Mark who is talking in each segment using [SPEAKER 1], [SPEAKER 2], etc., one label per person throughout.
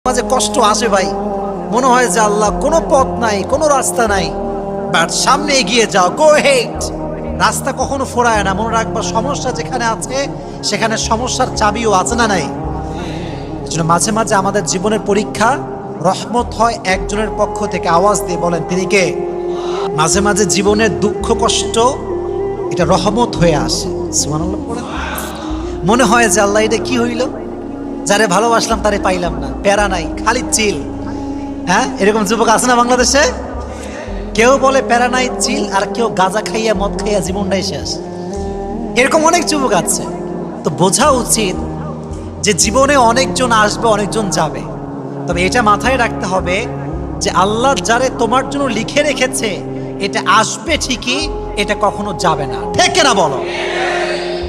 [SPEAKER 1] মাঝে কষ্ট আসে ভাই, মনে হয় যে আল্লাহ কোনো পথ নাই, কোনো রাস্তা নাই, বাট সামনে এগিয়ে যাও, গো হেড। রাস্তা কখনো ফোরায় না, মনে রাখবা সমস্যা যেখানে আছে সেখানে সমস্যার চাবিও আছে, না নাই? এজন্য মাঝে মাঝে আমাদের জীবনের পরীক্ষা রহমত হয় একজনের পক্ষ থেকে। আওয়াজ দিয়ে বলেন তিনি কে? মাঝে মাঝে জীবনের দুঃখ কষ্ট এটা রহমত হয়ে আসে। সুবহানাল্লাহ পড়েন। মনে হয় যে আল্লাহ এটা কি হইল, যারে ভালোবাসলাম তারে পাইলাম না, প্যারা নাই, খালি চিল। হ্যাঁ, এরকম যুবক আছে না বাংলাদেশে? কেউ বলে প্যারা নাই চিল, আর কেউ গাঁজা খাইয়া মদ খাইয়া জীবনটাই শেষ। এরকম অনেক যুবক আছে। তো বোঝা উচিত যে জীবনে অনেকজন আসবে, অনেকজন যাবে, তবে এটা মাথায় রাখতে হবে যে আল্লাহ যারে তোমার জন্য লিখে রেখেছে এটা আসবে ঠিকই, এটা কখনো যাবে না। ঠিক না বলো?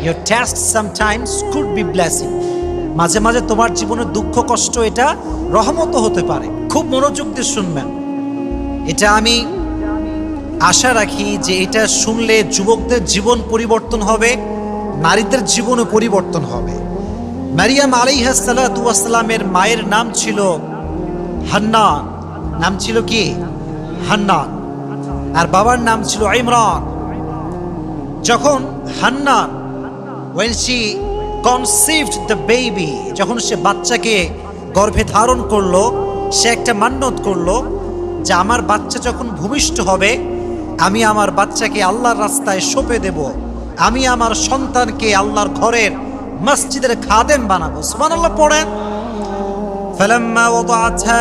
[SPEAKER 1] Your test sometimes could be blessing. মাঝে মাঝে তোমার জীবনের দুঃখ কষ্ট এটা রহমতও হতে পারে। খুব মনোযোগ দিয়ে শুনবেন। এটা আমি আশা রাখি যে এটা শুনলে যুবকদের জীবন পরিবর্তন হবে, নারীদের জীবনও পরিবর্তন হবে। মারিয়াম আলাইহিস সালাতু ওয়াস সালামের মায়ের নাম ছিল হান্না। নাম ছিল কি? হান্না। আর বাবার নাম ছিল ইমরান। যখন Hannah when she conceived the baby, যখন সে বাচ্চাকে গর্ভে ধারণ করলো, সে একটা মান্যত করলো যে আমার বাচ্চা যখন ভূমিষ্ঠ হবে আমি আমার বাচ্চাকে আল্লাহর রাস্তায় সঁপে দেব, আমি আমার সন্তানকে আল্লাহর ঘরের মসজিদের খাদেম বানাবো। সুবহানাল্লাহ পড়েন। ফালাম্মা ওয়াদাআতহা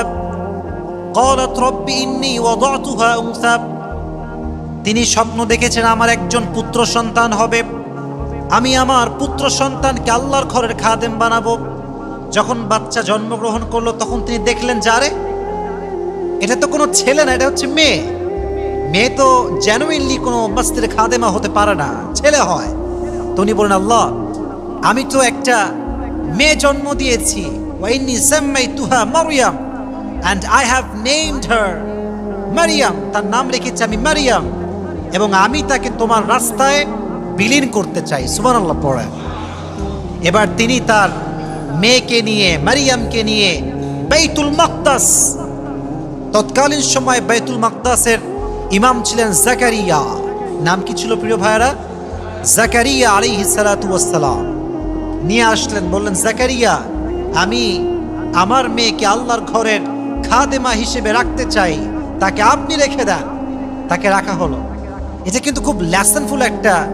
[SPEAKER 1] ক্বালাত রব্বি ইন্নী ওয়াদাতুহা উনসা। তিনি স্বপ্ন দেখেছেন আমার একজন পুত্র সন্তান হবে, আমি আমার পুত্র সন্তানকে আল্লাহর ঘরের খাদেম বানাবো। যখন বাচ্চা জন্মগ্রহণ করলো তখন তিনি দেখলেন যারে এটা তো কোনো ছেলে না, এটা হচ্ছে মেয়ে। মেয়ে তো জেনুইনলি কোনো মসজিদের খাদেমা হতে পারে না, ছেলে হয়। তো উনি বলেন আল্লাহ, আমি তো একটা মেয়ে জন্ম দিয়েছি, ওয়াইন্নী সাম্মাইতুহা মারইয়াম and I have named her Mariam, তার নাম রেখেছি আমি মারিয়াম, এবং আমি তাকে তোমার রাস্তায় বিলীন করতে চাই। সুবহানাল্লাহ পড়েন। এবার তিনি তার মেয়েকে নিয়ে, মারিয়ামকে নিয়ে বাইতুল মাকদাস, তৎকালীন সময় বাইতুল মাকদাসের ইমাম ছিলেন জাকারিয়া। নাম কি ছিল প্রিয় ভাইরা? জাকারিয়া আলাইহিস সালাতু ওয়াস সালাম। নিয়ে আসলেন, বললেন জাকারিয়া আমি আমার মেয়েকে আল্লাহর ঘরের খাদেমা হিসেবে রাখতে চাই, তাকে আপনি রেখে দেন। তাকে রাখা হলো। এটা কিন্তু খুব লেসনফুল একটা